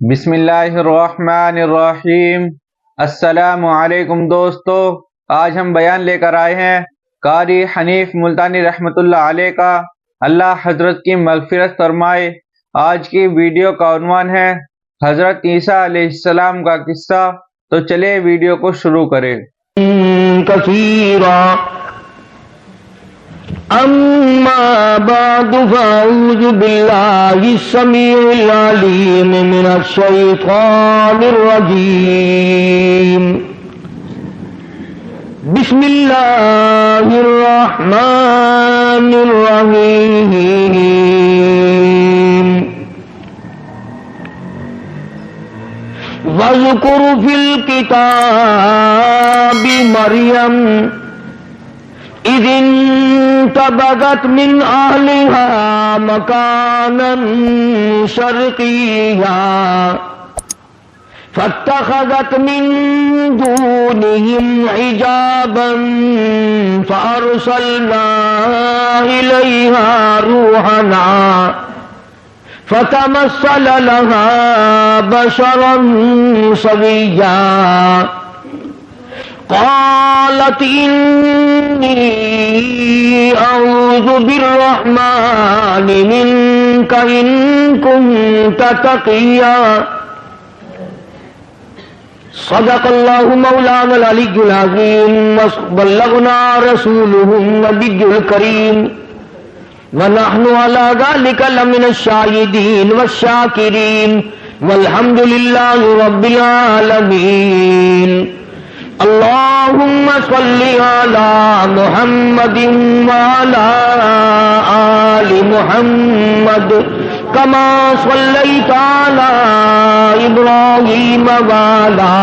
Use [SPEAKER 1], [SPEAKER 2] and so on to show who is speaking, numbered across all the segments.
[SPEAKER 1] بسم اللہ الرحمن الرحیم۔ السلام علیکم دوستو، آج ہم بیان لے کر آئے ہیں قاری حنیف ملتانی رحمۃ اللہ علیہ کا، اللہ حضرت کی مغفرت فرمائے۔ آج کی ویڈیو کا عنوان ہے حضرت عیسیٰ علیہ السلام کا قصہ۔ تو چلے ویڈیو کو شروع کریں۔
[SPEAKER 2] اما بعد فاعوذ باللہ السمیع العلیم من الشیطان الرجیم، بسم اللہ الرحمن الرحیم۔ واذکر فی الکتاب مریم اذ انتبذت من اہلها مکانا شرقیا فاتخذت من دونهم حجابا فارسلنا الیہا روحنا فتمثل لها بشرا سویا قالت انی اعوذ بالرحمن منک ان کنت تقیا۔ صدق اللہ مولانا العلی العظیم، بلغنا رسولہ النبی الکریم، ونحن على ذلك لمن الشاہدین والشاکرین، والحمد للہ رب العالمین۔ اللهم صل على محمد وعلى آل محمد كما صليت على إبراهيم وعلى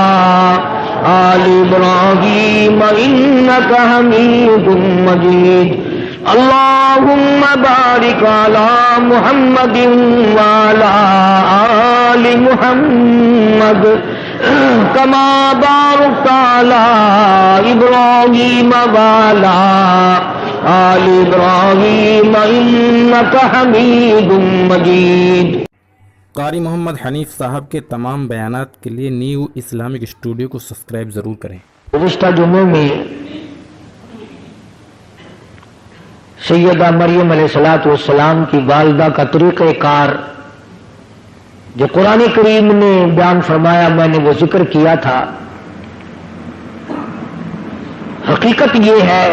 [SPEAKER 2] آل إبراهيم إنك حميد مجيد۔ اللهم بارك على محمد وعلى آل محمد كما باركت على إبراهيم وعلى آل إبراهيم إنك حميد مجيد۔
[SPEAKER 3] قاری محمد حنیف صاحب کے تمام بیانات کے لیے نیو اسلامک اسٹوڈیو کو سبسکرائب ضرور کریں۔
[SPEAKER 2] گزشتہ جمعے میں سیدہ مریم علیہ السلام کی والدہ کا طریقہ کار جو قرآن کریم نے بیان فرمایا، میں نے وہ ذکر کیا تھا۔ حقیقت یہ ہے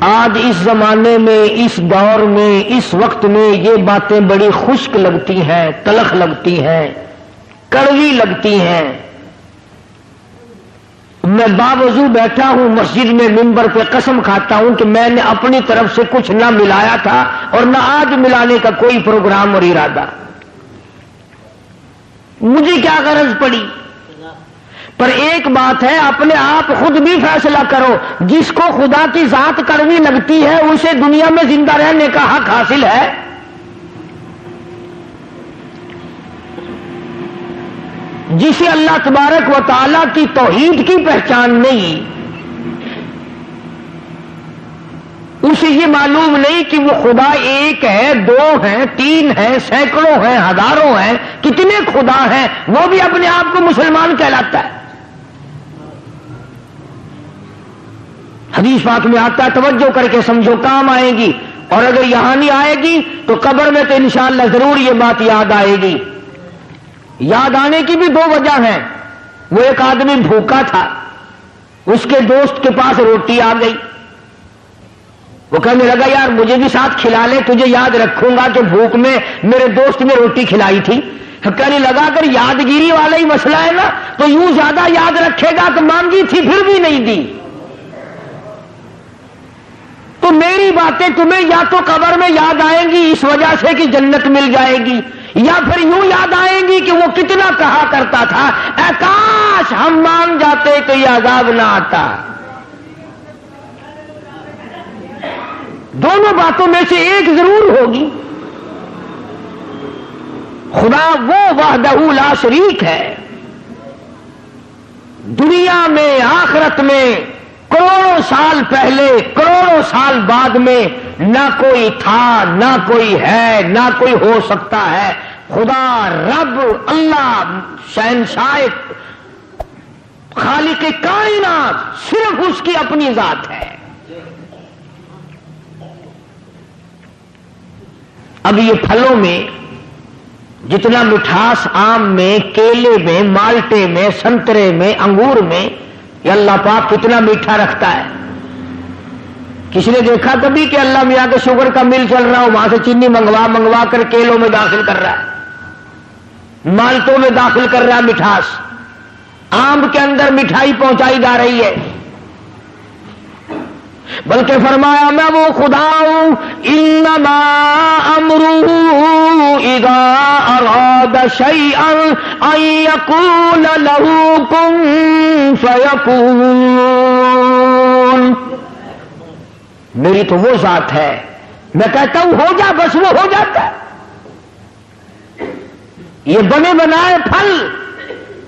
[SPEAKER 2] آج اس زمانے میں، اس دور میں، اس وقت میں یہ باتیں بڑی خشک لگتی ہیں، تلخ لگتی ہیں، کڑوی لگتی ہیں۔ میں باوضو بیٹھا ہوں مسجد میں، منبر پہ قسم کھاتا ہوں کہ میں نے اپنی طرف سے کچھ نہ ملایا تھا اور نہ آج ملانے کا کوئی پروگرام اور ارادہ۔ مجھے کیا غرض پڑی؟ پر ایک بات ہے، اپنے آپ خود بھی فیصلہ کرو، جس کو خدا کی ذات کڑوی لگتی ہے اسے دنیا میں زندہ رہنے کا حق حاصل ہے؟ جسے اللہ تبارک و تعالیٰ کی توحید کی پہچان نہیں، اسے یہ معلوم نہیں کہ وہ خدا ایک ہے، دو ہیں، تین ہیں، سینکڑوں ہیں، ہزاروں ہیں، کتنے خدا ہیں، وہ بھی اپنے آپ کو مسلمان کہلاتا ہے۔ حدیث پاک میں آتا ہے، توجہ کر کے سمجھو، کام آئے گی، اور اگر یہاں نہیں آئے گی تو قبر میں تو انشاءاللہ ضرور یہ بات یاد آئے گی۔ یاد آنے کی بھی دو وجہ ہیں۔ وہ ایک آدمی بھوکا تھا، اس کے دوست کے پاس روٹی آ گئی، وہ کہنے لگا یار مجھے بھی ساتھ کھلا لے، تجھے یاد رکھوں گا کہ بھوک میں میرے دوست نے روٹی کھلائی تھی۔ کہنے لگا اگر یادگیری والا ہی مسئلہ ہے نا تو یوں زیادہ یاد رکھے گا کہ مانگی تھی پھر بھی نہیں دی۔ تو میری باتیں تمہیں یا تو قبر میں یاد آئیں گی اس وجہ سے کہ جنت مل جائے گی، یا پھر یوں یاد آئیں گی کہ وہ کتنا کہا کرتا تھا اے کاش ہم مان جاتے تو یہ عذاب نہ آتا۔ دونوں باتوں میں سے ایک ضرور ہوگی۔ خدا وہ وحدہ لا شریک ہے، دنیا میں آخرت میں کروڑوں سال پہلے کروڑوں سال بعد میں نہ کوئی تھا، نہ کوئی ہے، نہ کوئی ہو سکتا ہے، خدا رب اللہ شہنشاہ خالق کائنات صرف اس کی اپنی ذات ہے۔ اب یہ پھلوں میں جتنا مٹھاس آم میں، کیلے میں، مالٹے میں، سنترے میں، انگور میں، یہ اللہ پاک کتنا میٹھا رکھتا ہے۔ کسی نے دیکھا کبھی کہ اللہ میاں کے شوگر کا مل چل رہا ہو، وہاں سے چینی منگوا کر کیلوں میں داخل کر رہا ہے، مالٹوں میں داخل کر رہا ہے مٹھاس، آم کے اندر مٹھائی پہنچائی جا رہی ہے؟ بلکہ فرمایا میں وہ خدا ہوں، انما امرہ اذا اراد شیئا ان یقول لہ کن فیکون۔ میری تو وہ ذات ہے، میں کہتا ہوں ہو جا، بس وہ ہو جاتا ہے۔ یہ بنے بنائے پھل،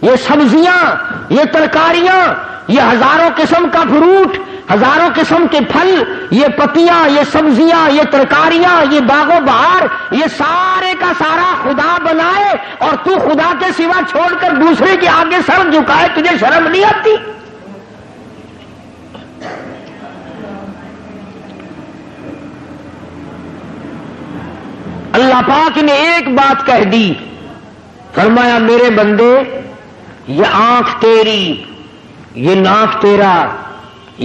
[SPEAKER 2] یہ سبزیاں، یہ ترکاریاں، یہ ہزاروں قسم کا فروٹ، ہزاروں قسم کے پھل، یہ پتیاں، یہ سبزیاں، یہ ترکاریاں، یہ باغ و بہار، یہ سارے کا سارا خدا بنائے اور تو خدا کے سوا چھوڑ کر دوسرے کے آگے سر جھکائے، تجھے شرم نہیں آتی؟ اللہ پاک نے ایک بات کہہ دی، فرمایا میرے بندے یہ آنکھ تیری، یہ ناک تیرا،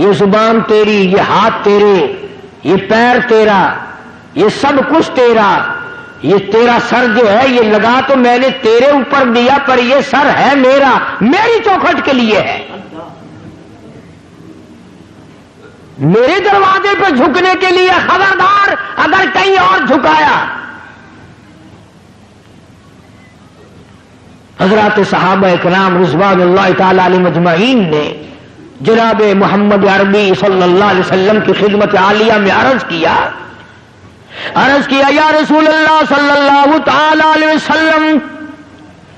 [SPEAKER 2] یہ زبان تیری، یہ ہاتھ تیرے، یہ پیر تیرا، یہ سب کچھ تیرا، یہ تیرا سر جو ہے یہ لگا تو میں نے تیرے اوپر دیا، پر یہ سر ہے میرا، میری چوکھٹ کے لیے ہے، میرے دروازے پہ جھکنے کے لیے۔ خبردار اگر کہیں اور جھکایا۔ حضرات صحابہ اکرام رضوان اللہ تعالی علیہم اجمعین نے جناب محمد عربی صلی اللہ علیہ وسلم کی خدمت عالیہ میں عرض کیا یا رسول اللہ صلی اللہ تعالی علیہ وسلم،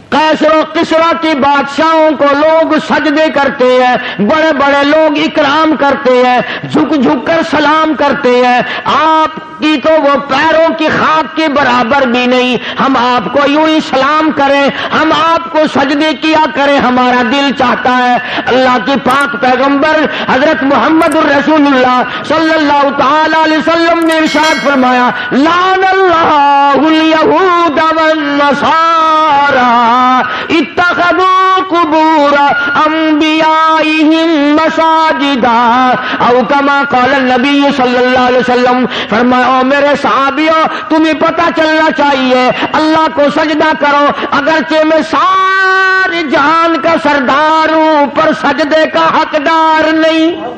[SPEAKER 2] قیصر و کسریٰ کی بادشاہوں کو لوگ سجدے کرتے ہیں، بڑے بڑے لوگ اکرام کرتے ہیں، جھک جھک کر سلام کرتے ہیں، آپ کی تو وہ پیروں کی خاک کے برابر بھی نہیں، ہم آپ کو یوں ہی سلام کریں، ہم آپ کو سجدے کیا کریں، ہمارا دل چاہتا ہے۔ اللہ کے پاک پیغمبر حضرت محمد الرسول اللہ صلی اللہ تعالی علیہ وسلم نے ارشاد فرمایا، لعن اللہ الیہود والنصارى اتخذوا قبور انبیائہم مساجدا، او کما قال النبی صلی اللہ علیہ وسلم، فرمایا او میرے صحابیوں تمہیں پتہ چلنا چاہیے اللہ کو سجدہ کرو، اگرچہ میں سارے جہان کا سردار ہوں پر سجدے کا حقدار نہیں۔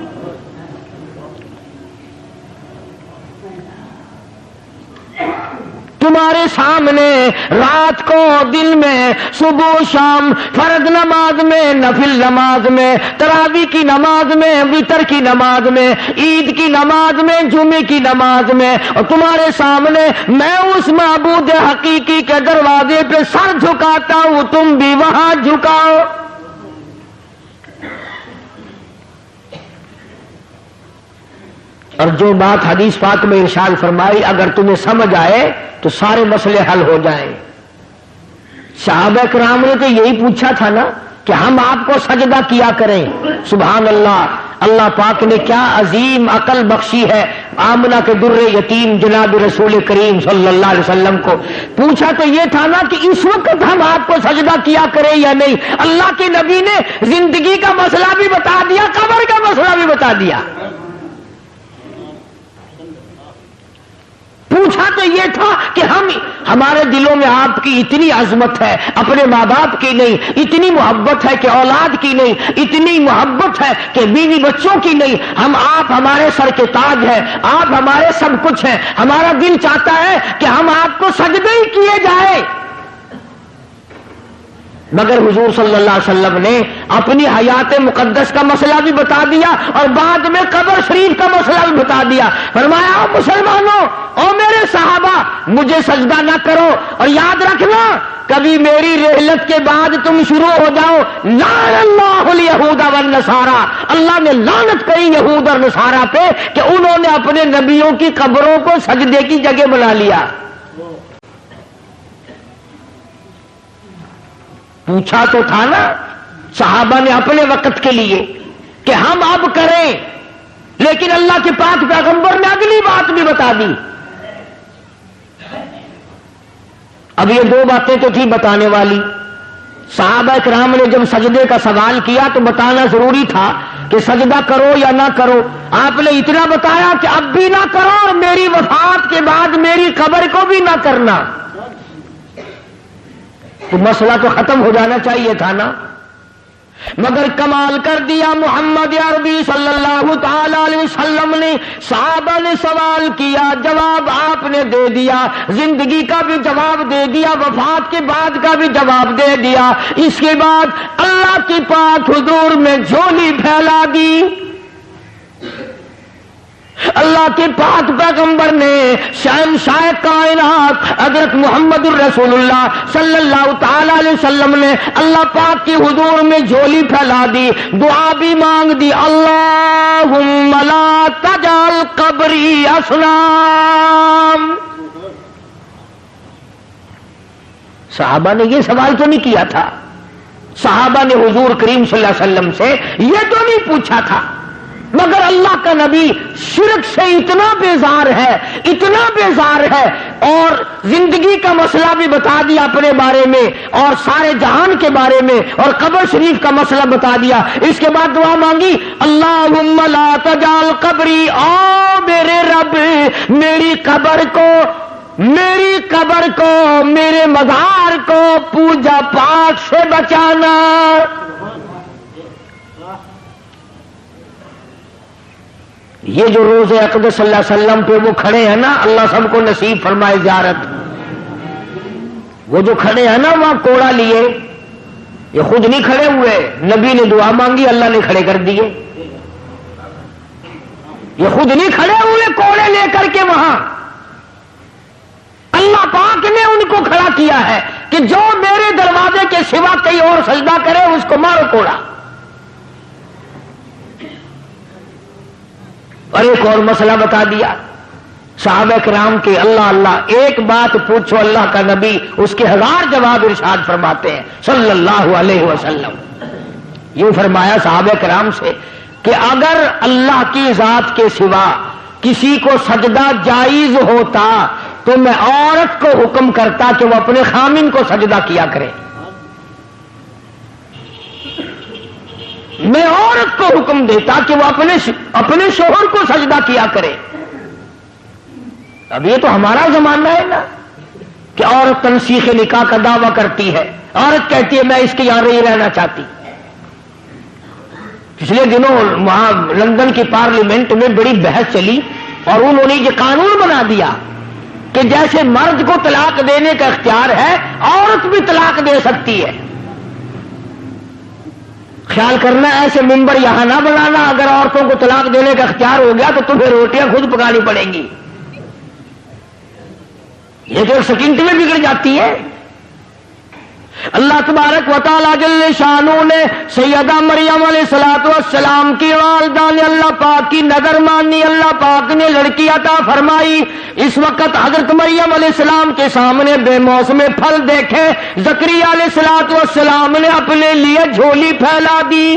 [SPEAKER 2] تمہارے سامنے رات کو دن میں صبح و شام فرض نماز میں نفل نماز میں تراویح کی نماز میں وتر کی نماز میں عید کی نماز میں جمعے کی نماز میں، اور تمہارے سامنے میں اس معبود حقیقی کے دروازے پہ سر جھکاتا ہوں، تم بھی وہاں جھکاؤ۔ اور جو بات حدیث پاک میں ارشاد فرمائی اگر تمہیں سمجھ آئے تو سارے مسئلے حل ہو جائیں۔ صحابہ کرام نے تو یہی پوچھا تھا نا کہ ہم آپ کو سجدہ کیا کریں۔ سبحان اللہ، اللہ پاک نے کیا عظیم عقل بخشی ہے آمنہ کے در یتیم جناب رسول کریم صلی اللہ علیہ وسلم کو۔ پوچھا تو یہ تھا نا کہ اس وقت ہم آپ کو سجدہ کیا کریں یا نہیں۔ اللہ کے نبی نے زندگی کا مسئلہ بھی بتا دیا، قبر کا مسئلہ بھی بتا دیا۔ پوچھا تو یہ تھا کہ ہمارے دلوں میں آپ کی اتنی عظمت ہے، اپنے ماں باپ کی نہیں، اتنی محبت ہے کہ اولاد کی نہیں، اتنی محبت ہے کہ بیوی بچوں کی نہیں، آپ ہمارے سر کے تاج ہیں، آپ ہمارے سب کچھ ہیں، ہمارا دل چاہتا ہے کہ ہم آپ کو سجدے ہی کیے جائے۔ مگر حضور صلی اللہ علیہ وسلم نے اپنی حیات مقدس کا مسئلہ بھی بتا دیا اور بعد میں قبر شریف کا مسئلہ بھی بتا دیا۔ فرمایا مسلمانوں او میرے صحابہ مجھے سجدہ نہ کرو، اور یاد رکھنا کبھی میری رحلت کے بعد تم شروع ہو جاؤ لعن اللہ الیہود والنصارى، اللہ نے لعنت کری یہود اور نصارہ پہ کہ انہوں نے اپنے نبیوں کی قبروں کو سجدے کی جگہ بنا لیا۔ پوچھا تو تھا نا صحابہ نے اپنے وقت کے لیے کہ ہم اب کریں، لیکن اللہ کے پاک پیغمبر نے اگلی بات بھی بتا دی. اب یہ دو باتیں تو تھی بتانے والی. صحابہ کرام نے جب سجدے کا سوال کیا تو بتانا ضروری تھا کہ سجدہ کرو یا نہ کرو. آپ نے اتنا بتایا کہ اب بھی نہ کرو اور میری وفات کے بعد میری قبر کو بھی نہ کرنا. تو مسئلہ تو ختم ہو جانا چاہیے تھا نا. مگر کمال کر دیا محمد عربی صلی اللہ تعالی علیہ وسلم نے. صحابہ نے سوال کیا، جواب آپ نے دے دیا، زندگی کا بھی جواب دے دیا، وفات کے بعد کا بھی جواب دے دیا. اس کے بعد اللہ کی پاک حضور میں جھولی پھیلا دی. اللہ کے پاک پیغمبر نے شہنشاہ کائنات حضرت محمد الرسول اللہ صلی اللہ تعالی علیہ وسلم نے اللہ پاک کی حضور میں جھولی پھیلا دی، دعا بھی مانگ دی، اللہم لا تجعل قبری اصنام. صحابہ نے یہ سوال تو نہیں کیا تھا. صحابہ نے حضور کریم صلی اللہ علیہ وسلم سے یہ تو نہیں پوچھا تھا. مگر اللہ کا نبی شرک سے اتنا بیزار ہے، اتنا بیزار ہے، اور زندگی کا مسئلہ بھی بتا دیا اپنے بارے میں اور سارے جہان کے بارے میں، اور قبر شریف کا مسئلہ بتا دیا. اس کے بعد دعا مانگی، اللہم لا تجعل قبری، او میرے رب میری قبر کو، میرے مزار کو پوجا پاٹ سے بچانا. یہ جو روز اقدس صلی اللہ علیہ وسلم پہ وہ کھڑے ہیں نا، اللہ سب کو نصیب فرمائے زیارت. وہ جو کھڑے ہیں نا وہاں کوڑا لیے، یہ خود نہیں کھڑے ہوئے، نبی نے دعا مانگی اللہ نے کھڑے کر دیے. یہ خود نہیں کھڑے ہوئے کوڑے لے کر کے وہاں، اللہ پاک نے ان کو کھڑا کیا ہے کہ جو میرے دروازے کے سوا کہیں اور سجدہ کرے اس کو مارو کوڑا. اور ایک اور مسئلہ بتا دیا صحابہ کرام کے، اللہ اللہ ایک بات پوچھو اللہ کا نبی اس کے 1000 جواب ارشاد فرماتے ہیں صلی اللہ علیہ وسلم. یوں فرمایا صحابہ کرام سے کہ اگر اللہ کی ذات کے سوا کسی کو سجدہ جائز ہوتا تو میں عورت کو حکم کرتا کہ وہ اپنے خامن کو سجدہ کیا کرے. میں عورت کو حکم دیتا کہ وہ اپنے شوہر کو سجدہ کیا کرے. اب یہ تو ہمارا زمانہ ہے نا کہ عورت تنسیخ نکاح کا دعویٰ کرتی ہے، عورت کہتی ہے میں اس کے یہاں نہیں رہنا چاہتی. پچھلے دنوں وہاں لندن کی پارلیمنٹ میں بڑی بحث چلی اور انہوں نے یہ قانون بنا دیا کہ جیسے مرد کو طلاق دینے کا اختیار ہے عورت بھی طلاق دے سکتی ہے. خیال کرنا ایسے ممبر یہاں نہ بنانا، اگر عورتوں کو طلاق دینے کا اختیار ہو گیا تو تمہیں روٹیاں خود پکانی پڑیں گی. یہ تو ایک سیکنڈ میں بگڑ جاتی ہے. اللہ تبارک و تعالیٰ جل شانہ نے سیدہ مریم علیہ السلام کی والدہ نے اللہ پاک کی نظر مانی، اللہ پاک نے لڑکی عطا فرمائی. اس وقت حضرت مریم علیہ السلام کے سامنے بے موسم پھل دیکھے، زکریا علیہ السلام نے اپنے لیے جھولی پھیلا دی.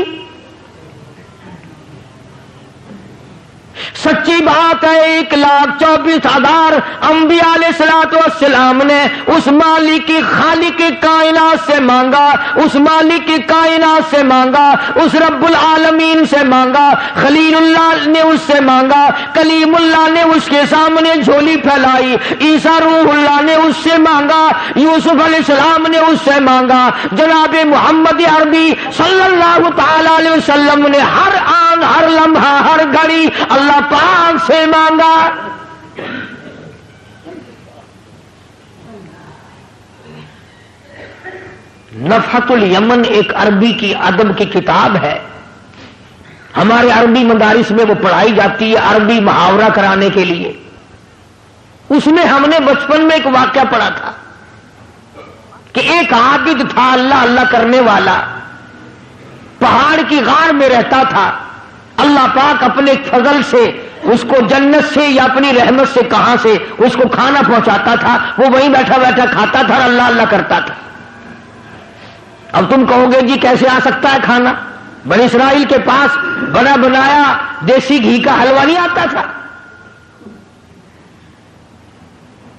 [SPEAKER 2] سچی بات ہے 1,24,000 انبیاء علیہ السلام نے اس مالک کی خالق کائنات سے مانگا، اس مالک کی کائنات سے مانگا، اس رب العالمین سے مانگا. خلیل اللہ نے اس سے مانگا، کلیم اللہ نے اس کے سامنے جھولی پھیلائی، عیسیٰ روح اللہ نے اس سے مانگا، یوسف علیہ السلام نے اس سے مانگا. جناب محمد عربی صلی اللہ تعالی علیہ وسلم نے ہر آن، ہر لمحہ، ہر گھڑی اللہ پاک سے مانگا. نفحت الیمن ایک عربی کی ادب کی کتاب ہے، ہمارے عربی مدارس میں وہ پڑھائی جاتی ہے عربی محاورہ کرانے کے لیے. اس میں ہم نے بچپن میں ایک واقعہ پڑھا تھا کہ ایک عابد تھا اللہ اللہ کرنے والا، پہاڑ کی غار میں رہتا تھا. اللہ پاک اپنے فضل سے اس کو جنت سے یا اپنی رحمت سے کہاں سے اس کو کھانا پہنچاتا تھا، وہ وہیں بیٹھا بیٹھا کھاتا تھا اور اللہ اللہ کرتا تھا. اب تم کہو گے جی کیسے آ سکتا ہے کھانا؟ بنی اسرائیل کے پاس بنا بنایا دیسی گھی کا حلوہ نہیں آتا تھا؟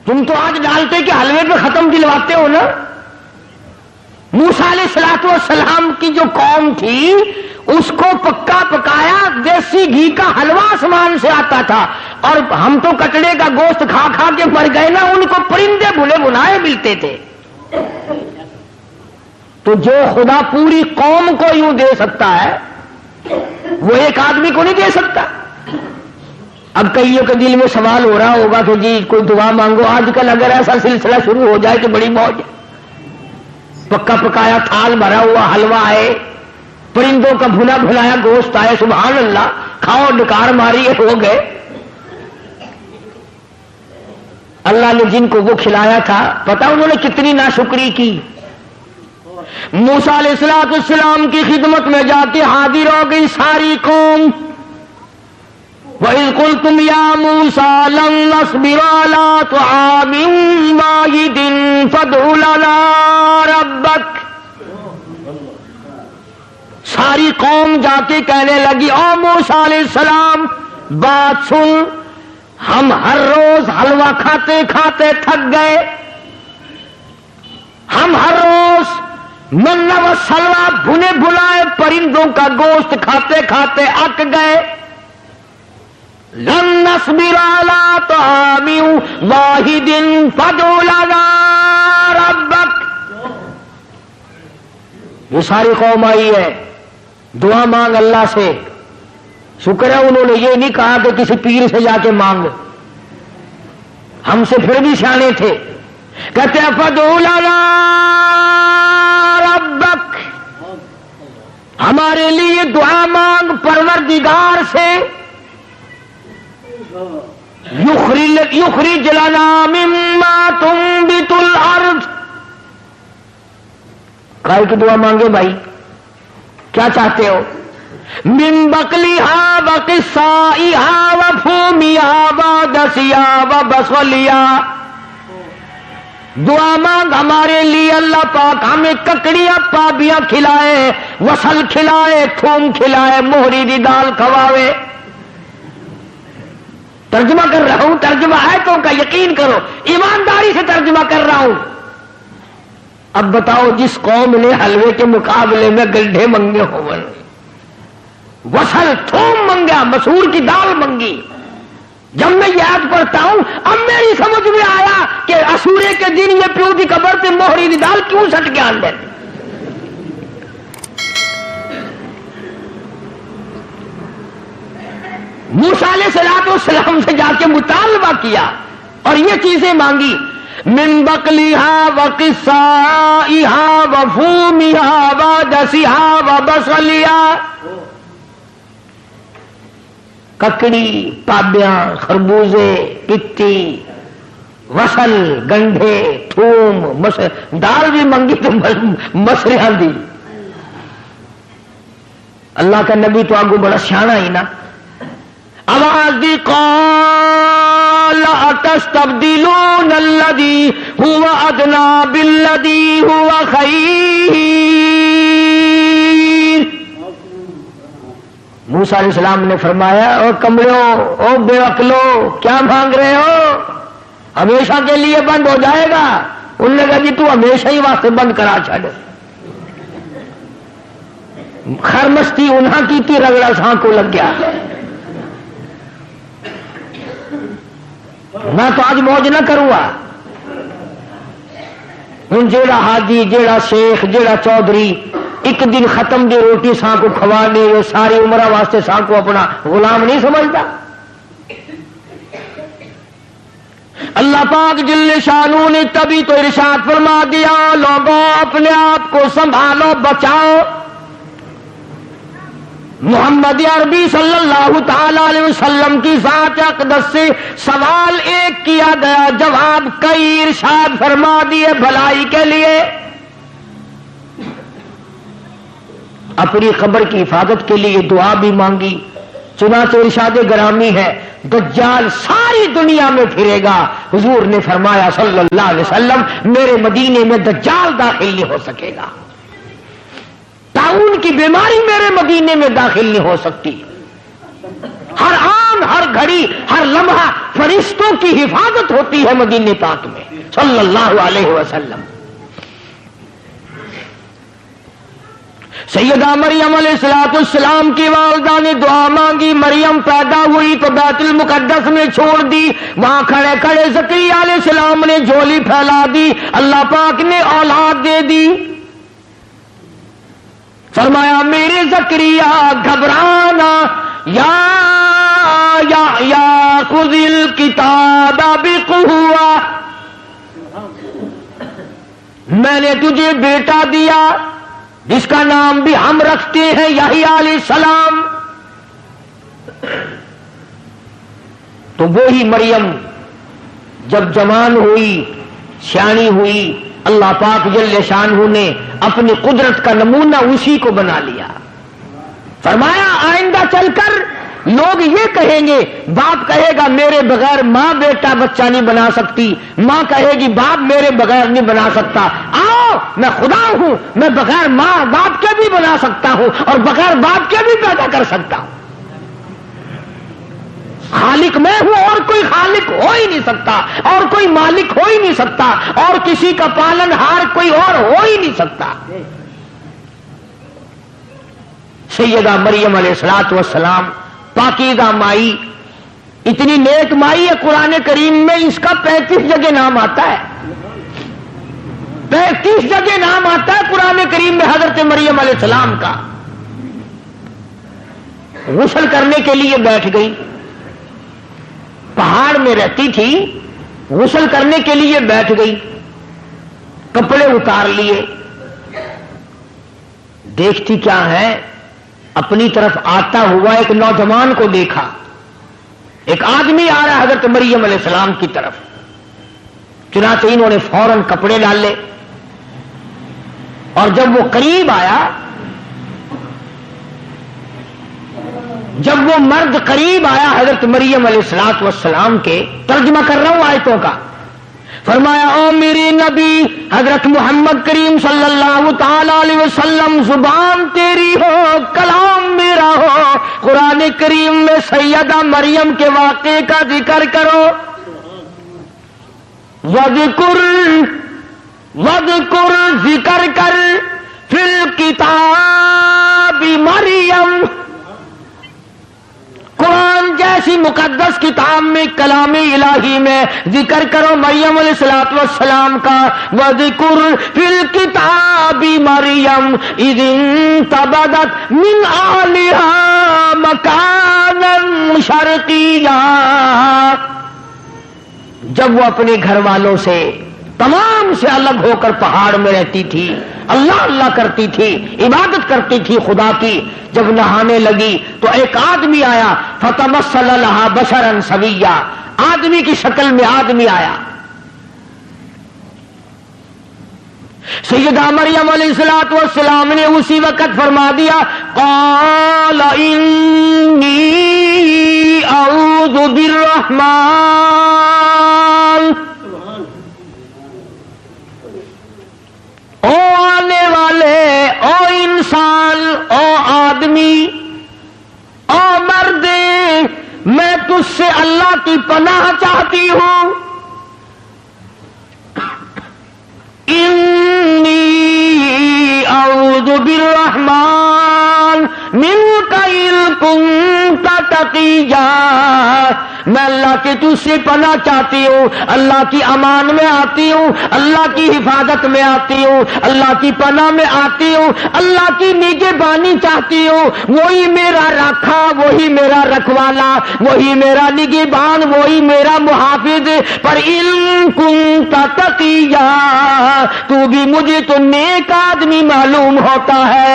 [SPEAKER 2] تم تو آج ڈالتے کہ حلوے پہ ختم دلواتے ہو نا۔ موسیٰ علیہ الصلوۃ والسلام کی جو قوم تھی اس کو پکا پکایا دیسی گھی کا حلوہ آسمان سے آتا تھا، اور ہم تو کٹڑے کا گوشت کھا کھا کے مر گئے نا، ان کو پرندے بھنے بنائے ملتے تھے۔ تو جو خدا پوری قوم کو یوں دے سکتا ہے وہ ایک آدمی کو نہیں دے سکتا۔ اب کئیوں کے دل میں سوال ہو رہا ہوگا کہ جی کوئی دعا مانگو، آج کل اگر ایسا سلسلہ شروع ہو جائے تو بڑی موج ہے۔ پکا پکایا تھال بھرا ہوا حلوہ آئے، پرندوں کا بھنا بھلایا گوشت آئے، سبحان اللہ، کھاؤ ڈکار ماری ہو گئے۔ اللہ نے جن کو وہ کھلایا تھا پتہ انہوں نے کتنی ناشکری کی۔ موسیٰ علیہ السلام کی خدمت میں جا کے حاضر ہو گئی ساری قوم۔ وَإِذْ قُلْتُمْ يَا مُوسَىٰ لَن نَّصْبِرَ عَلَىٰ طَعَامٍ وَاحِدٍ فَادْعُ لَنَا رَبَّكَ، ساری قوم جا کے کہنے لگی او موسیٰ علیہ السلام بات سن، ہم ہر روز حلوہ کھاتے کھاتے تھک گئے، ہم ہر روز منہ و سلوہ بھنے بھلائے پرندوں کا گوشت کھاتے کھاتے اک گئے۔ لن نصبر علی طعام واحد فادع لنا ربک، یہ ساری قوم آئی ہے، دعا مانگ اللہ سے۔ شکر ہے انہوں نے یہ نہیں کہا کہ کسی پیر سے جا کے مانگ، ہم سے پھر بھی سیانے تھے، کہتے ہیں فادع لنا ربک، ہمارے لیے دعا مانگ پروردگار سے، یخرج لنا مما تنبت الارض۔ کائے کی دعا مانگے بھائی؟ کیا چاہتے ہو؟ من بقلها وقصائها وفومها وعدسها وبصلها، دعا مانگ ہمارے لیے اللہ پاک ہمیں ککڑیاں پابیاں کھلائے، وصل کھلائے، تھوم کھلائے، موہری دی دال کھواوے۔ ترجمہ کر رہا ہوں، ترجمہ آیتوں کا یقین کرو، ایمانداری سے ترجمہ کر رہا ہوں۔ اب بتاؤ جس قوم نے حلوے کے مقابلے میں گڈھے منگے ہو، وصل تھوم منگا، مسور کی دال منگی، جب میں یہ آیت پڑھتا ہوں اب میری سمجھ میں آیا کہ اسورے کے دن یہ پیو دی قبر پہ موہری دی دال کیوں سٹ کے آن دیتے۔ موسیٰ علیہ السلام سے جا کے مطالبہ کیا اور یہ چیزیں مانگی، من بقلیہا وقصائہا وفومہا وعدسہا وبصلیہا، ککڑی، پابیاں، خربوزے، پتی، وصل، گنڈھے، تھوم، دال بھی منگی تو مسریاں دی۔ اللہ کا نبی تو آگو بڑا سیاںا ہی نا، آواز دی قال اتستبدلون الذی هو ادنی بالذی هو خیر۔ موسیٰ علیہ السلام نے فرمایا او کمڑوں، او بے عقلو، کیا مانگ رہے ہو؟ ہمیشہ کے لیے بند ہو جائے گا۔ انہوں نے کہا جی تو ہمیشہ ہی واسطے بند کرا چھڑ، خرمستی انہاں کی تھی، رگڑا ساں کو لگ گیا۔ میں تو آج موج نہ کروں گا، ہوں جیڑا حاجی، جیڑا شیخ، جیڑا چودھری ایک دن ختم دی روٹی ساں کو کھوانے، یہ ساری عمرہ واسطے ساں کو اپنا غلام نہیں سمجھتا۔ اللہ پاک جل شانو نے تبھی تو ارشاد فرما دیا لوگوں اپنے آپ کو سنبھالو، بچاؤ۔ محمد عربی صلی اللہ تعالی علیہ وسلم کی ذات اقدس سے سوال ایک کیا گیا، جواب کئی ارشاد فرما دیے بھلائی کے لیے۔ اپنی قبر کی حفاظت کے لیے دعا بھی مانگی، چنانچہ ارشاد گرامی ہے دجال ساری دنیا میں پھرے گا۔ حضور نے فرمایا صلی اللہ علیہ وسلم میرے مدینے میں دجال داخل نہیں ہو سکے گا۔ طاعون کی بیماری میرے مدینے میں داخل نہیں ہو سکتی. ہر آن، ہر گھڑی، ہر لمحہ فرشتوں کی حفاظت ہوتی ہے مدینے پاک میں صلی اللہ علیہ وسلم. سیدہ مریم علیہ السلام کی والدہ نے دعا مانگی. مریم پیدا ہوئی تو بیت المقدس میں چھوڑ دی. وہاں کھڑے کھڑے زکریا علیہ السلام نے جھولی پھیلا دی. اللہ پاک نے اولاد دے دی. فرمایا میرے زکریا گھبرانا، یا خذ الکتاب بقوہ، میں نے تجھے بیٹا دیا جس کا نام بھی ہم رکھتے ہیں یحییٰ علیہ السلام. تو وہی مریم جب جوان ہوئی، سیانی ہوئی، اللہ پاک جل شانہ نے اپنی قدرت کا نمونہ اسی کو بنا لیا. فرمایا آئندہ چل کر لوگ یہ کہیں گے، باپ کہے گا میرے بغیر ماں بیٹا بچہ نہیں بنا سکتی، ماں کہے گی باپ میرے بغیر نہیں بنا سکتا. آؤ میں خدا ہوں، میں بغیر ماں باپ کے بھی بنا سکتا ہوں اور بغیر باپ کے بھی پیدا کر سکتا ہوں. خالق میں ہوں اور کوئی خالق ہو ہی نہیں سکتا، اور کوئی مالک ہو ہی نہیں سکتا، اور کسی کا پالن ہار کوئی اور ہو ہی نہیں سکتا. سیدہ مریم علیہ الصلوۃ والسلام پاکیزہ مائی، اتنی نیک مائی ہے، قرآن کریم میں اس کا 35 جگہ نام آتا ہے. 35 جگہ نام آتا ہے قرآن کریم میں حضرت مریم علیہ السلام کا. غسل کرنے کے لیے بیٹھ گئی، پہاڑ میں رہتی تھی، غسل کرنے کے لیے بیٹھ گئی، کپڑے اتار لیے، دیکھتی کیا ہے، اپنی طرف آتا ہوا ایک نوجوان کو دیکھا. ایک آدمی آ رہا ہے حضرت مریم علیہ السلام کی طرف. چنانچہ انہوں نے فوراً کپڑے ڈالے، اور جب وہ قریب آیا، جب وہ مرد قریب آیا حضرت مریم علیہ السلام کے، ترجمہ کر رہا ہوں آیتوں کا، فرمایا او میرے نبی حضرت محمد کریم صلی اللہ تعالی علیہ وسلم، زبان تیری ہو کلام میرا ہو، قرآن کریم میں سیدہ مریم کے واقعے کا ذکر کرو. وذکر ذکر کر فی الکتاب مریم، قرآن جیسی مقدس کتاب میں، کلام الہی میں ذکر کرو مریم علیہ السلام کا. وَذِكُرْ فِي الْكِتَابِ مَرْيَمْ إِذِ انْتَبَذَتْ مِنْ أَهْلِهَا مَكَانًا شَرْقِيًّا، جب وہ اپنے گھر والوں سے تمام سے الگ ہو کر پہاڑ میں رہتی تھی، اللہ اللہ کرتی تھی، عبادت کرتی تھی خدا کی. جب نہانے لگی تو ایک آدمی آیا، فتمثل لها بشرا سویا، آدمی کی شکل میں آدمی آیا. سیدہ مریم علیہ السلام نے اسی وقت فرما دیا، قال انی اعوذ بالرحمن، او آنے والے، او انسان، او آدمی، او مرد، میں تجھ سے اللہ کی پناہ چاہتی ہوں. انی اعوذ بالرحمن منک ان کنت تقیا، میں اللہ کے تجھ سے پناہ چاہتی ہوں، اللہ کی امان میں آتی ہوں، اللہ کی حفاظت میں آتی ہوں، اللہ کی پناہ میں آتی ہوں، اللہ کی نگہبانی چاہتی ہوں. وہی میرا رکھا، وہی میرا رکھوالا، وہی میرا نگہبان، وہی میرا محافظ. پر ان کنت تقیا، تو بھی مجھے تو نیک آدمی معلوم ہوتا ہے.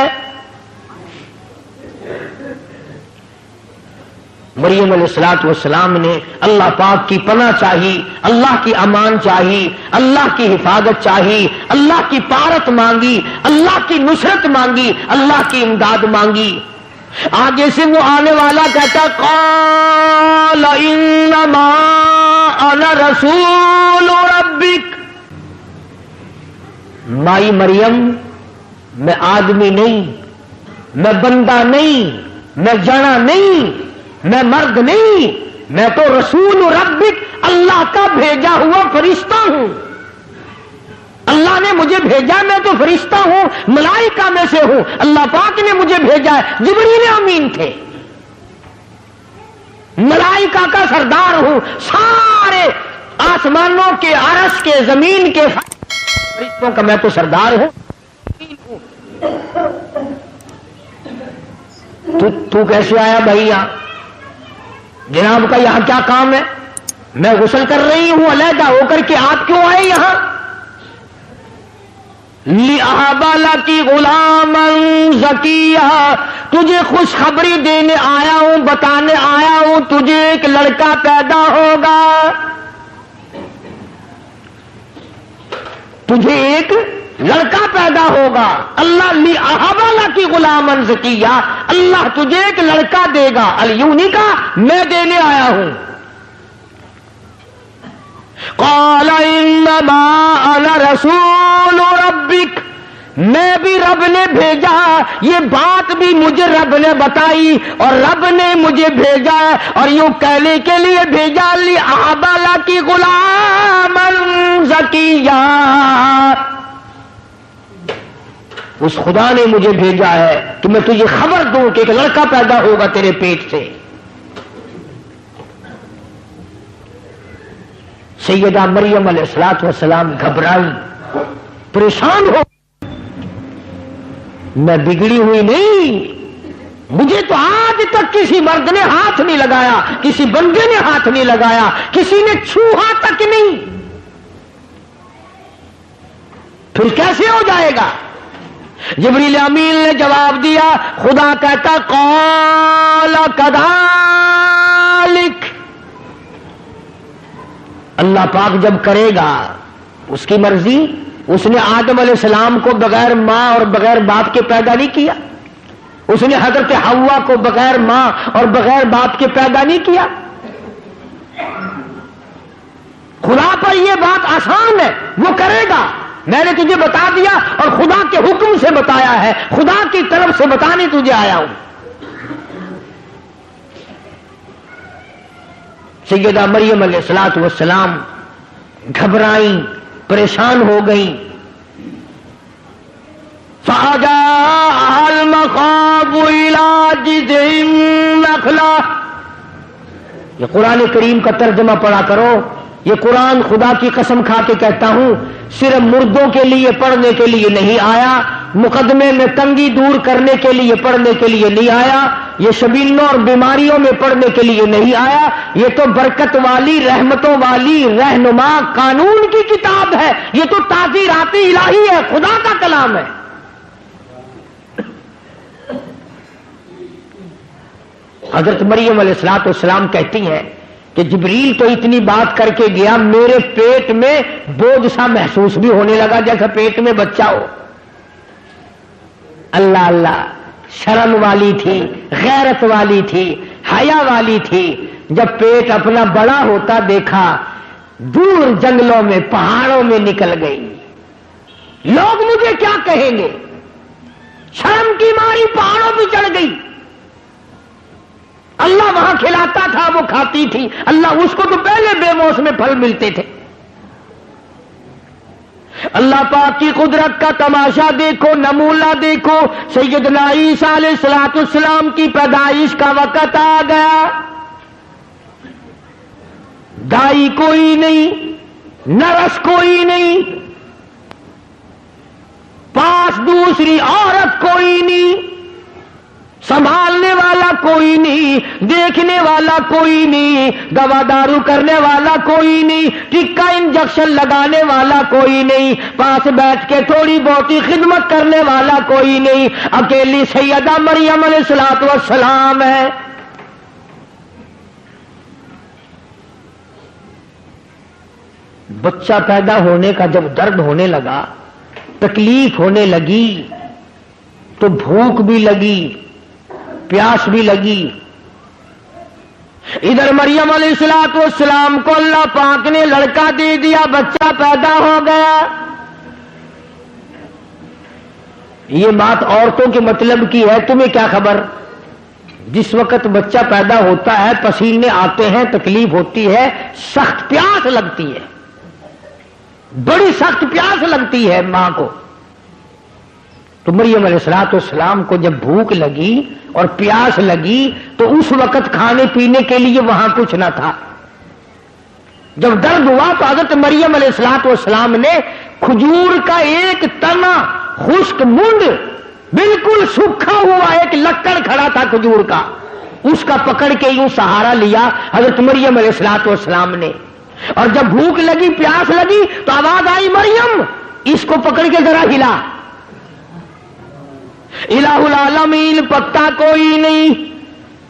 [SPEAKER 2] مریم علیہ السلام نے اللہ پاک کی پناہ چاہی، اللہ کی امان چاہی، اللہ کی حفاظت چاہی، اللہ کی پارت مانگی، اللہ کی نصرت مانگی، اللہ کی امداد مانگی. آگے سے وہ آنے والا کہتا، قال انما انا رسول ربک، مائی مریم میں آدمی نہیں میں بندہ نہیں، میں جنا نہیں، میں مرد نہیں، میں تو رسول ربک، اللہ کا بھیجا ہوا فرشتہ ہوں۔ اللہ نے مجھے بھیجا، میں تو فرشتہ ہوں، ملائکہ میں سے ہوں، اللہ پاک نے مجھے بھیجا ہے۔ جبریل امین تھے، ملائکہ کا سردار ہوں، سارے آسمانوں کے، عرش کے، زمین کے فرشتوں کا میں تو سردار ہوں۔ تو کیسے آیا بھائی یہاں؟ جناب کا یہاں کیا کام ہے؟ میں غسل کر رہی ہوں علیحدہ ہو کر کے، آپ کیوں آئے یہاں؟ لِأَهَبَ لَكِ غُلَامًا زَكِيًّا، تجھے خوشخبری دینے آیا ہوں، بتانے آیا ہوں، تجھے ایک لڑکا پیدا ہوگا، تجھے ایک لڑکا پیدا ہوگا۔ اللہ لِأَهَبَ لَكِ غُلَامًا زَكِيًّا، اللہ تجھے ایک لڑکا دے گا۔ الیونی کا میں دینے آیا ہوں۔ قال انما انا رسول ربک، میں بھی رب نے بھیجا، یہ بات بھی مجھے رب نے بتائی اور رب نے مجھے بھیجا، اور یوں کہنے کے لیے بھیجا لِأَهَبَ لَكِ غُلَامًا زَكِيًّا، اس خدا نے مجھے بھیجا ہے کہ میں تجھے خبر دوں کہ ایک لڑکا پیدا ہوگا تیرے پیٹ سے۔ سیدہ مریم علیہ السلام گھبرائی، پریشان ہو، میں بگڑی ہوئی نہیں، مجھے تو آج تک کسی مرد نے ہاتھ نہیں لگایا، کسی بندے نے ہاتھ نہیں لگایا، کسی نے چھوہا تک نہیں، پھر کیسے ہو جائے گا؟ جبریل امین نے جواب دیا، خدا کہتا قال کذالک، اللہ پاک جب کرے گا اس کی مرضی۔ اس نے آدم علیہ السلام کو بغیر ماں اور بغیر باپ کے پیدا نہیں کیا، اس نے حضرت حوا کو بغیر ماں اور بغیر باپ کے پیدا نہیں کیا۔ خدا پر یہ بات آسان ہے، وہ کرے گا، میں نے تجھے بتا دیا اور خدا کے حکم سے بتایا ہے، خدا کی طرف سے بتانے تجھے آیا ہوں۔ سیدہ مریم علیہ السلام گھبرائیں، پریشان ہو گئیں۔ فَأَجَاءَهَا الْمَخَاضُ إِلَىٰ جِذْعِ النَّخْلَةِ، یہ قرآن کریم کا ترجمہ پڑھا کرو، یہ قرآن خدا کی قسم کھا کے کہتا ہوں صرف مردوں کے لیے پڑھنے کے لیے نہیں آیا، مقدمے میں تنگی دور کرنے کے لیے پڑھنے کے لیے نہیں آیا، یہ شبیلوں اور بیماریوں میں پڑھنے کے لیے نہیں آیا، یہ تو برکت والی، رحمتوں والی، رہنما قانون کی کتاب ہے، یہ تو تعزیرات الہی ہے، خدا کا کلام ہے۔ حضرت مریم علیہ السلام کہتی ہیں کہ جبریل تو اتنی بات کر کے گیا، میرے پیٹ میں بوجھ سا محسوس بھی ہونے لگا جیسا پیٹ میں بچہ ہو۔ اللہ اللہ، شرم والی تھی، غیرت والی تھی، حیا والی تھی، جب پیٹ اپنا بڑا ہوتا دیکھا، دور جنگلوں میں پہاڑوں میں نکل گئی، لوگ مجھے کیا کہیں گے، شرم کی ماری پہاڑوں پہ چڑھ گئی۔ اللہ وہاں کھلاتا تھا، وہ کھاتی تھی، اللہ اس کو تو پہلے بے موسم پھل ملتے تھے۔ اللہ پاک کی قدرت کا تماشا دیکھو، نمونہ دیکھو، سیدنا عیسیٰ علیہ السلام کی پیدائش کا وقت آ گیا، دائی کوئی نہیں، نرس کوئی نہیں، پاس دوسری عورت کوئی نہیں، سنبھالنے والا کوئی نہیں، دیکھنے والا کوئی نہیں، دوا دارو کرنے والا کوئی نہیں، ٹکا انجیکشن لگانے والا کوئی نہیں، پاس بیٹھ کے تھوڑی بہتی خدمت کرنے والا کوئی نہیں، اکیلی سیدہ مریم علیہ السلام ہے۔ بچہ پیدا ہونے کا جب درد ہونے لگا، تکلیف ہونے لگی، تو بھوک بھی لگی، پیاس بھی لگی۔ ادھر مریم علیہ السلام کو اللہ پاک نے لڑکا دے دیا، بچہ پیدا ہو گیا۔ یہ بات عورتوں کے مطلب کی ہے، تمہیں کیا خبر؟ جس وقت بچہ پیدا ہوتا ہے پسینے آتے ہیں، تکلیف ہوتی ہے، سخت پیاس لگتی ہے، بڑی سخت پیاس لگتی ہے ماں کو. تو مریم علیہ السلام کو جب بھوک لگی اور پیاس لگی تو اس وقت کھانے پینے کے لیے وہاں کچھ نہ تھا. جب درد ہوا تو حضرت مریم علیہ السلام نے کھجور کا ایک تنا، خشک منڈ، بالکل سوکھا ہوا ایک لکڑ کھڑا تھا کھجور کا، اس کا پکڑ کے یوں سہارا لیا حضرت مریم علیہ السلام نے. اور جب بھوک لگی، پیاس لگی تو آواز آئی، مریم اس کو پکڑ کے ذرا ہلا. الہ العالمین، پتا کوئی نہیں،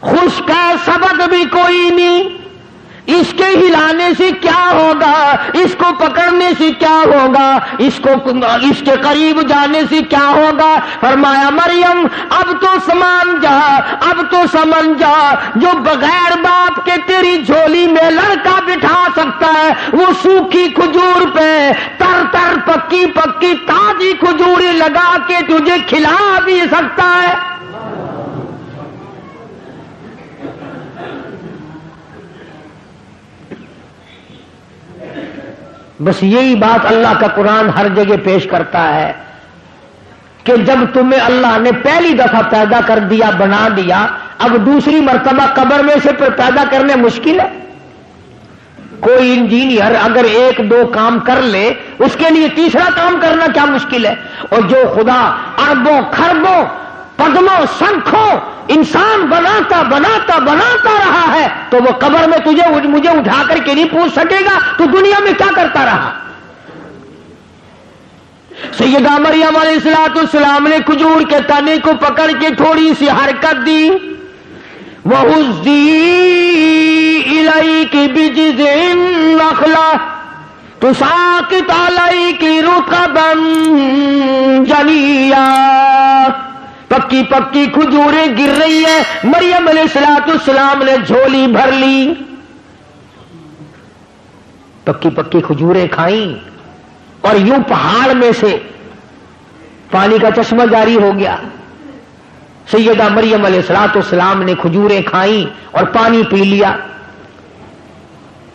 [SPEAKER 2] خشک ہے، سبق بھی کوئی نہیں، اس کے ہلانے سے کیا ہوگا، اس کو پکڑنے سے کیا ہوگا، اس کے قریب جانے سے کیا ہوگا. فرمایا مریم اب تو سمان جا، اب تو سمجھ جا، جو بغیر باپ کے تیری جھولی میں لڑکا بٹھا سکتا ہے وہ سوکھی کھجور پہ تر تر پکی پکی تازی کھجوری لگا کے تجھے کھلا بھی سکتا ہے. بس یہی بات اللہ کا قرآن ہر جگہ پیش کرتا ہے کہ جب تمہیں اللہ نے پہلی دفعہ پیدا کر دیا، بنا دیا، اب دوسری مرتبہ قبر میں سے پیدا کرنے مشکل ہے. کوئی انجینئر اگر ایک دو کام کر لے اس کے لیے تیسرا کام کرنا کیا مشکل ہے. اور جو خدا اربوں خربوں پدموں سنکھوں انسان بناتا بناتا بناتا رہا ہے تو وہ قبر میں مجھے اٹھا کر کے نہیں پوچھ سکے گا تو دنیا میں کیا کرتا رہا. سیدہ مریم علیہ السلام نے کھجور کے تنے کو پکڑ کے تھوڑی سی حرکت دی. وَهُزِّي إِلَيْكِ بِجِذْعِ النَّخْلَةِ تُسَاقِطُ عَلَيْكِ رُطَبًا جَنِيًّا. پکی پکی کھجوریں گر رہی ہے، مریم علیہ السلام نے جھولی بھر لی، پکی پکی کھجوریں کھائیں اور یوں پہاڑ میں سے پانی کا چشمہ جاری ہو گیا. سیدہ مریم علیہ السلام نے کھجوریں کھائیں اور پانی پی لیا.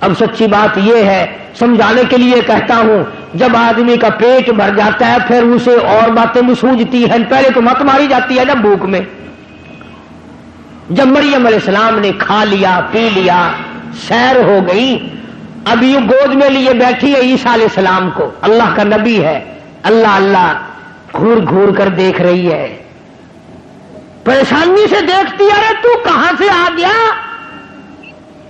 [SPEAKER 2] اب سچی بات یہ ہے، سمجھانے کے لیے کہتا ہوں، جب آدمی کا پیٹ بھر جاتا ہے پھر اسے اور باتیں بھی سوجتی ہیں. پہلے تو مت ماری جاتی ہے نا بھوک میں. جب مریم علیہ السلام نے کھا لیا پی لیا، سیر ہو گئی، اب یوں گود میں لیے بیٹھی ہے عیسیٰ علیہ السلام کو. اللہ کا نبی ہے، اللہ اللہ گھور گھور کر دیکھ رہی ہے، پریشانی سے دیکھتی ہے، ارے تو کہاں سے آ گیا،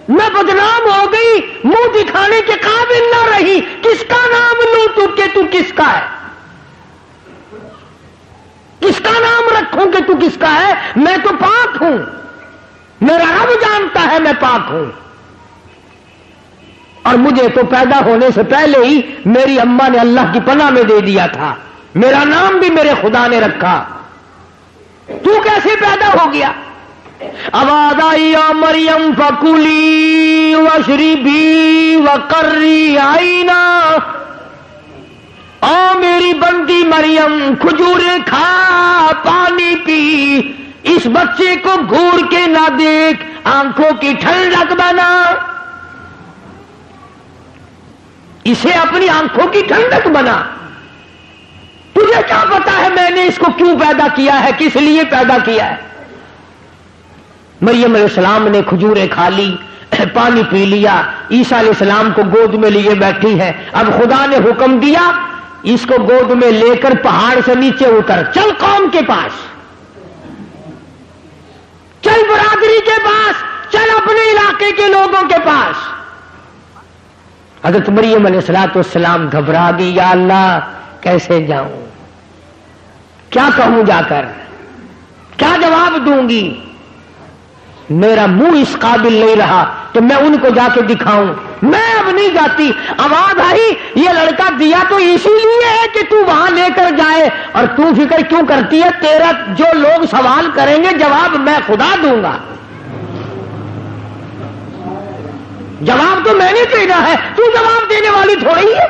[SPEAKER 2] میں بدنام ہو گئی، منہ دکھانے کے قابل نہ رہی، کس کا نام لوں تو کس کا ہے، کس کا نام رکھوں کہ تو کس کا ہے. میں تو پاک ہوں، میرا رب جانتا ہے میں پاک ہوں. اور مجھے تو پیدا ہونے سے پہلے ہی میری اماں نے اللہ کی پناہ میں دے دیا تھا، میرا نام بھی میرے خدا نے رکھا، تو کیسے پیدا ہو گیا. آواز آئی، یا مریم فکلی واشربی وقری عینا. او میری بندی مریم، کھجوریں کھا، پانی پی، اس بچے کو گھور کے نہ دیکھ، آنکھوں کی ٹھنڈک بنا، اسے اپنی آنکھوں کی ٹھنڈک بنا. تجھے کیا پتا ہے میں نے اس کو کیوں پیدا کیا ہے، کس لیے پیدا کیا ہے. مریم علیہ السلام نے کھجوریں کھا لی، پانی پی لیا، عیسیٰ علیہ السلام کو گود میں لیے بیٹھی ہے. اب خدا نے حکم دیا، اس کو گود میں لے کر پہاڑ سے نیچے اتر، چل قوم کے پاس، چل برادری کے پاس، چل اپنے علاقے کے لوگوں کے پاس. حضرت مریم علیہ السلام گھبرا گئی، یا اللہ کیسے جاؤں، کیا کہوں جا کر، کیا جواب دوں گی، میرا منہ اس قابل نہیں رہا تو میں ان کو جا کے دکھاؤں، میں اب نہیں جاتی. آواز آئی، یہ لڑکا دیا تو اسی لیے ہے کہ تو وہاں لے کر جائے، اور تو فکر کیوں کرتی ہے، تیرا جو لوگ سوال کریں گے جواب میں خدا دوں گا، جواب تو میں نے دینا ہے، تو جواب دینے والی تھوڑی ہے.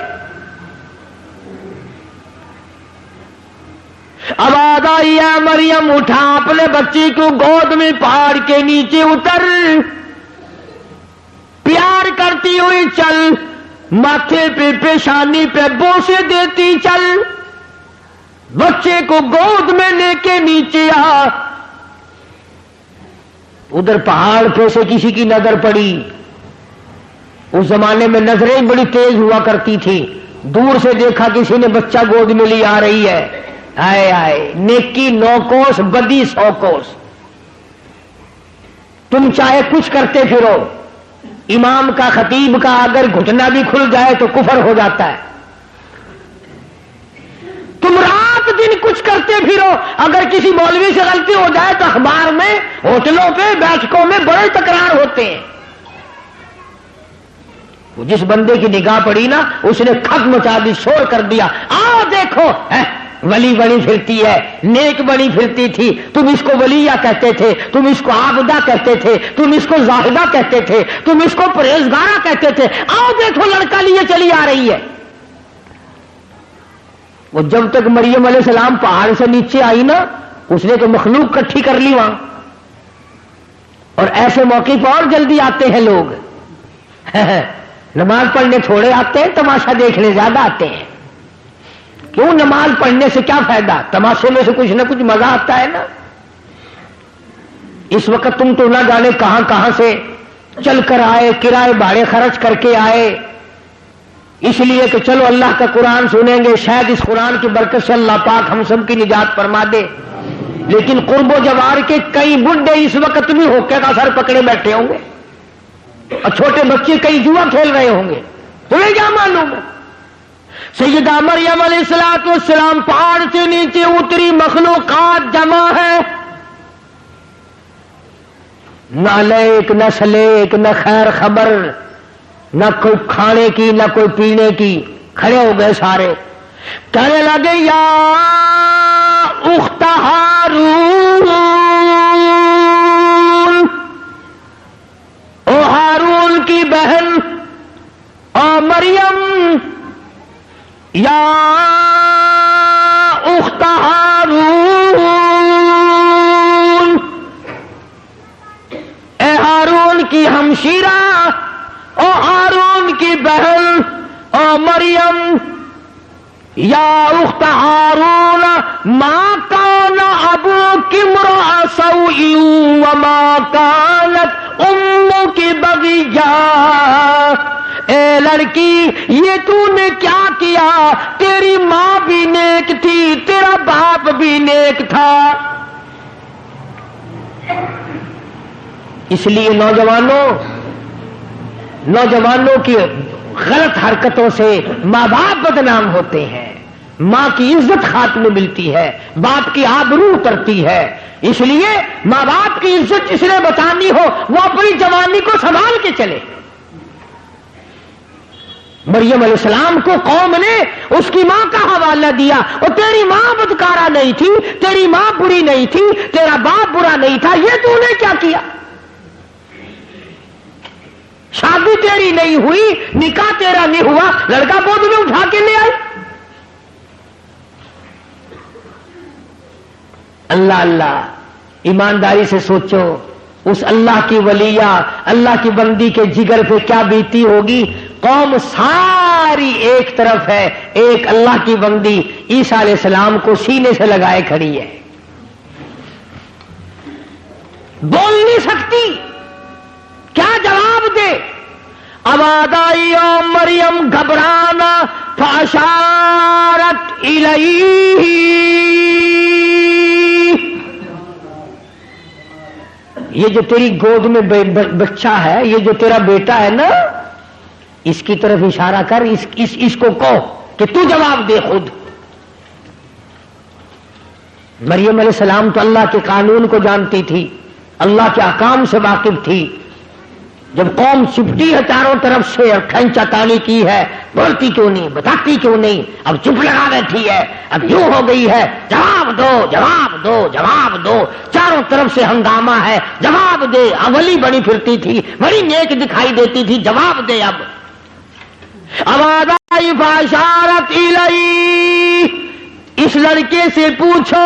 [SPEAKER 2] آواز آواز آئی ہے مریم اٹھا اپنے بچی کو گود میں پہاڑ کے نیچے اتر، پیار کرتی ہوئی چل، ماتھے پہ پیشانی پہ بوسے دیتی چل، بچے کو گود میں لے کے نیچے آ۔ ادھر پہاڑ پہ سے کسی کی نظر پڑی، اس زمانے میں نظریں بڑی تیز ہوا کرتی تھی، دور سے دیکھا کسی نے بچہ گود میں لی آ رہی ہے، آئے آئے نیکی 9 کوس بدی 100 کوس۔ تم چاہے کچھ کرتے پھرو، امام کا خطیب کا اگر گھٹنا بھی کھل جائے تو کفر ہو جاتا ہے۔ تم رات دن کچھ کرتے پھرو، اگر کسی مولوی سے غلطی ہو جائے تو اخبار میں، ہوٹلوں پہ، بیٹھکوں میں بڑے تکرار ہوتے ہیں۔ جس بندے کی نگاہ پڑی نا، اس نے کھک مچا دی، شور کر دیا، آؤ دیکھو ولی بنی پھرتی ہے، نیک بنی پھرتی تھی، تم اس کو ولیہ کہتے تھے، تم اس کو عابدہ کہتے تھے، تم اس کو زاہدہ کہتے تھے، تم اس کو پرہیزگارہ کہتے تھے، آؤ دیکھو لڑکا لیے چلی آ رہی ہے۔ وہ جب تک مریم علیہ السلام پہاڑ سے نیچے آئی نا، اس نے تو مخلوق کٹھی کر لی وہاں۔ اور ایسے موقع پر اور جلدی آتے ہیں لوگ، نماز پڑھنے تھوڑے آتے ہیں، تماشا دیکھنے زیادہ آتے ہیں۔ کیوں؟ نماز پڑھنے سے کیا فائدہ؟ تماشے میں سے کچھ نہ کچھ مزہ آتا ہے نا۔ اس وقت تم تو نہ جانے کہاں کہاں سے چل کر آئے، کرائے بھاڑے خرچ کر کے آئے، اس لیے کہ چلو اللہ کا قرآن سنیں گے، شاید اس قرآن کی برکت سے اللہ پاک ہم سب کی نجات فرما دے۔ لیکن قرب و جوار کے کئی بڈھے اس وقت بھی ہوکے کا سر پکڑے بیٹھے ہوں گے، اور چھوٹے بچے کئی جوا کھیل رہے ہوں گے، تمہیں کیا معلوم ہے؟ سیدہ مریم علیہ السلام پہاڑ سے نیچے اتری، مخلوقات جمع ہے، نہ لیک نہ سلیک نہ خیر خبر، نہ کوئی کھانے کی نہ کوئی پینے کی، کھڑے ہو گئے سارے، کہنے لگے یا اخت ہارون، او ہارون کی بہن، او مریم، یا اخت ہارون، اے ہارون کی ہمشیرہ، او ہارون کی بہن، او مریم، یا اخت ہارون، ما کان ابوک امرأ سوء وما کانت امک بغیا، اے لڑکی یہ تو نے کیا کیا، تیری ماں بھی نیک تھی، تیرا باپ بھی نیک تھا۔ اس لیے نوجوانوں کی غلط حرکتوں سے ماں باپ بدنام ہوتے ہیں، ماں کی عزت خاتمے ملتی ہے، باپ کی آبرو اترتی ہے۔ اس لیے ماں باپ کی عزت جس نے بچانی ہو وہ اپنی جوانی کو سنبھال کے چلے۔ مریم علیہ السلام کو قوم نے اس کی ماں کا حوالہ دیا، اور تیری ماں بدکارہ نہیں تھی، تیری ماں بری نہیں تھی، تیرا باپ برا نہیں تھا، یہ تو نے کیا کیا؟ شادی تیری نہیں ہوئی، نکاح تیرا نہیں ہوا، لڑکا گود میں اٹھا کے لے آئی۔ اللہ اللہ، ایمانداری سے سوچو، اس اللہ کی ولیہ، اللہ کی بندی کے جگر پہ کیا بیتی ہوگی۔ قوم ساری ایک طرف ہے، ایک اللہ کی بندی عیسیٰ علیہ السلام کو سینے سے لگائے کھڑی ہے، بول نہیں سکتی، کیا جواب دے؟ آواز آئی او مریم گھبرانا، فاشارت الیہ، یہ جو تیری گود میں بچہ ہے، یہ جو تیرا بیٹا ہے نا، اس کی طرف اشارہ کر، اس کو کہو کہ تو جواب دے خود۔ مریم علیہ السلام تو اللہ کے قانون کو جانتی تھی، اللہ کے احکام سے واقف تھی۔ جب قوم چپٹی ہے چاروں طرف سے اور کھینچا تانی کی ہے، بولتی کیوں نہیں، بتاتی کیوں نہیں، اب چپ لگا بیٹھی ہے، اب یوں ہو گئی ہے، جواب دو جواب دو جواب دو، چاروں طرف سے ہنگامہ ہے، جواب دے۔ اولی بڑی پھرتی تھی، بڑی نیک دکھائی دیتی تھی، جواب دے۔ اب آواز آئی فاشارت الیہ، اس لڑکے سے پوچھو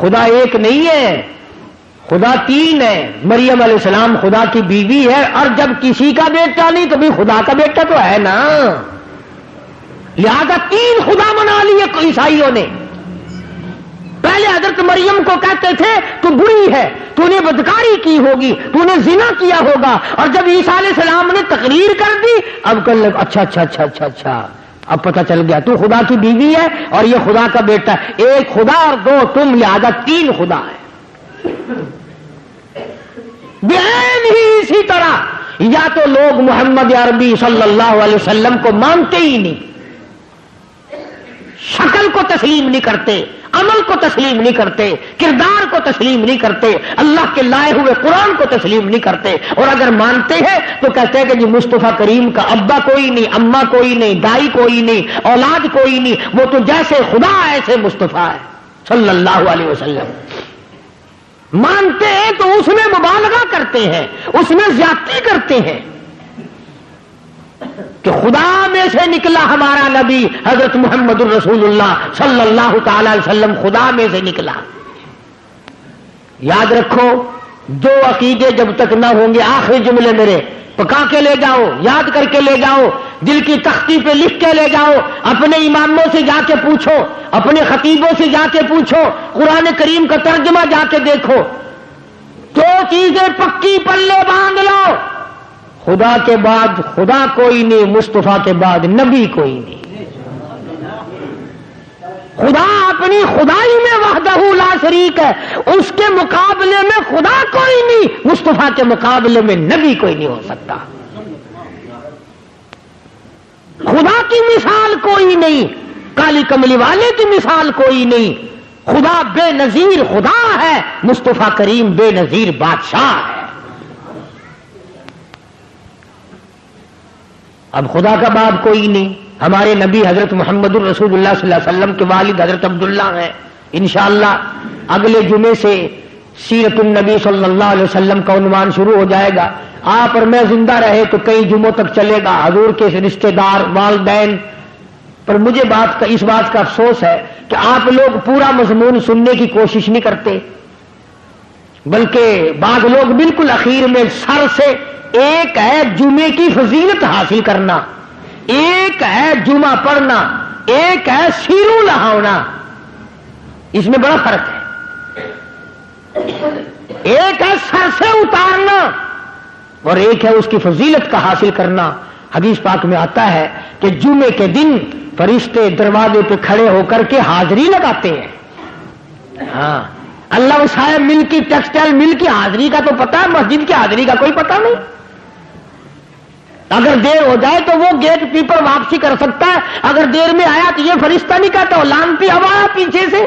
[SPEAKER 2] خدا ایک نہیں ہے، خدا تین ہے۔ مریم علیہ السلام خدا کی بیوی ہے، اور جب کسی کا بیٹا نہیں تو بھی خدا کا بیٹا تو ہے نا، لہذا تین خدا بنا لیے عیسائیوں نے۔ پہلے حضرت مریم کو کہتے تھے تو بری ہے، تو نے بدکاری کی ہوگی، تو نے زنا کیا ہوگا، اور جب عیسیٰ علیہ السلام نے تقریر کر دی اب کہنے لگا اچھا اچھا اچھا اچھا اچھا اب پتہ چل گیا تو خدا کی بیوی ہے اور یہ خدا کا بیٹا ہے، ایک خدا اور دو تم، لہذا تین خدا ہے۔ بہن ہی اسی طرح یا تو لوگ محمد عربی صلی اللہ علیہ وسلم کو مانتے ہی نہیں، شکل کو تسلیم نہیں کرتے، عمل کو تسلیم نہیں کرتے، کردار کو تسلیم نہیں کرتے، اللہ کے لائے ہوئے قرآن کو تسلیم نہیں کرتے، اور اگر مانتے ہیں تو کہتے ہیں کہ جی مصطفیٰ کریم کا ابا کوئی نہیں، اماں کوئی نہیں، دائی کوئی نہیں، اولاد کوئی نہیں، وہ تو جیسے خدا ایسے مصطفیٰ ہے صلی اللہ علیہ وسلم۔ مانتے ہیں تو اس میں مبالغہ کرتے ہیں، اس میں زیادتی کرتے ہیں کہ خدا میں سے نکلا ہمارا نبی حضرت محمد الرسول اللہ صلی اللہ تعالی علیہ وسلم، خدا میں سے نکلا۔ یاد رکھو، دو عقیدے جب تک نہ ہوں گے، آخری جملے میرے پکا کے لے جاؤ، یاد کر کے لے جاؤ، دل کی تختی پہ لکھ کے لے جاؤ، اپنے اماموں سے جا کے پوچھو، اپنے خطیبوں سے جا کے پوچھو، قرآن کریم کا ترجمہ جا کے دیکھو، دو چیزیں پکی پلے باندھ لو، خدا کے بعد خدا کوئی نہیں، مصطفیٰ کے بعد نبی کوئی نہیں۔ خدا اپنی خدائی میں وحدہ لا شریک ہے، اس کے مقابلے میں خدا کوئی نہیں، مصطفیٰ کے مقابلے میں نبی کوئی نہیں ہو سکتا۔ خدا کی مثال کوئی نہیں، کالی کملی والے کی مثال کوئی نہیں، خدا بے نظیر خدا ہے، مصطفیٰ کریم بے نظیر بادشاہ ہے۔ اب خدا کا باپ کوئی نہیں، ہمارے نبی حضرت محمد الرسول اللہ صلی اللہ علیہ وسلم کے والد حضرت عبداللہ ہیں۔ انشاءاللہ اگلے جمعے سے سیرت النبی صلی اللہ علیہ وسلم کا عنوان شروع ہو جائے گا۔ آپ اور میں زندہ رہے تو کئی جمعوں تک چلے گا، حضور کے رشتہ دار والدین پر۔ مجھے اس بات کا افسوس ہے کہ آپ لوگ پورا مضمون سننے کی کوشش نہیں کرتے، بلکہ بعض لوگ بالکل اخیر میں سر سے، ایک ہے جمعے کی فضیلت حاصل کرنا، ایک ہے جمعہ پڑھنا، ایک ہے سیروں لہاؤنا، اس میں بڑا فرق ہے۔ ایک ہے سر سے اتارنا اور ایک ہے اس کی فضیلت کا حاصل کرنا۔ حدیث پاک میں آتا ہے کہ جمعے کے دن فرشتے دروازے پہ کھڑے ہو کر کے حاضری لگاتے ہیں۔ ہاں، اللہ صاحب مل کی ٹیکسٹائل مل کی حاضری کا تو پتا ہے، مسجد کی حاضری کا کوئی پتا نہیں۔ اگر دیر ہو جائے تو وہ گیٹ کیپر واپسی کر سکتا ہے، اگر دیر میں آیا تو یہ فرشتہ نہیں کہتا، لانتی ہوا پیچھے سے۔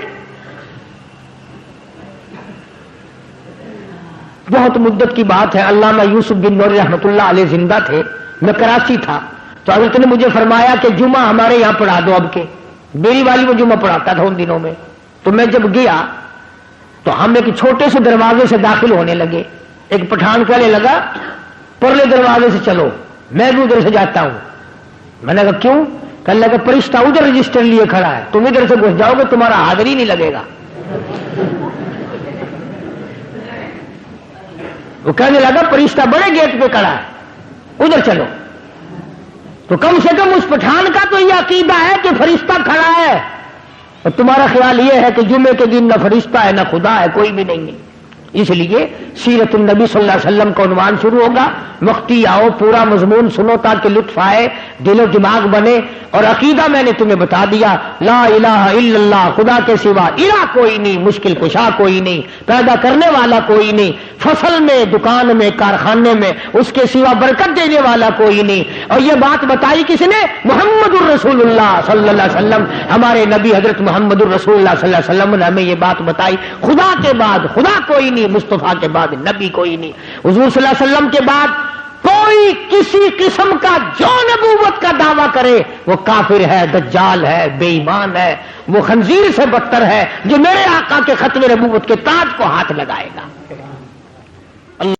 [SPEAKER 2] بہت مدت کی بات ہے، علامہ یوسف بن نور رحمۃ اللہ علیہ زندہ تھے، میں کراچی تھا، تو حضرت نے مجھے فرمایا کہ جمعہ ہمارے یہاں پڑھا دو اب کے۔ میری والی وہ جمعہ پڑھاتا تھا ان دنوں میں، تو میں جب گیا تو ہم ایک چھوٹے سے دروازے سے داخل ہونے لگے، ایک پٹھان کہنے لگا پرلے دروازے سے چلو، میں بھی ادھر سے جاتا ہوں۔ میں نے کہا کیوں؟ کہنے لگا فرشتہ ادھر رجسٹر لیے کھڑا ہے، تم ادھر سے گھس جاؤ گے تمہارا حاضری نہیں لگے گا۔ وہ کہنے لگا فرشتہ بڑے گیٹ پہ کھڑا ہے، ادھر چلو۔ تو کم سے کم اس پٹھان کا تو یہ عقیدہ ہے کہ فرشتہ کھڑا ہے، اور تمہارا خیال یہ ہے کہ جمعے کے دن نہ فرشتہ ہے نہ خدا ہے، کوئی بھی نہیں ہے۔ اس لیے سیرت النبی صلی اللہ علیہ وسلم کا عنوان شروع ہوگا، وقتی آؤ، پورا مضمون سنو تاکہ لطف آئے، دل و دماغ بنے۔ اور عقیدہ میں نے تمہیں بتا دیا، لا الہ الا اللہ، خدا کے سوا الہ کوئی نہیں، مشکل کشا کوئی نہیں، پیدا کرنے والا کوئی نہیں، فصل میں، دکان میں، کارخانے میں اس کے سوا برکت دینے والا کوئی نہیں۔ اور یہ بات بتائی کس نے؟ محمد الرسول اللہ صلی اللہ علیہ وسلم، ہمارے نبی حضرت محمد الرسول اللہ صلی اللہ علیہ وسلم نے ہمیں یہ بات بتائی، خدا کے بعد خدا کوئی نہیں، مصطفیٰ کے بعد نبی کوئی نہیں۔ حضور صلی اللہ علیہ وسلم کے بعد کوئی کسی قسم کا جو نبوت کا دعویٰ کرے وہ کافر ہے، دجال ہے، بے ایمان ہے، وہ خنزیر سے بدتر ہے جو میرے آقا کے ختم نبوت کے تاج کو ہاتھ لگائے گا۔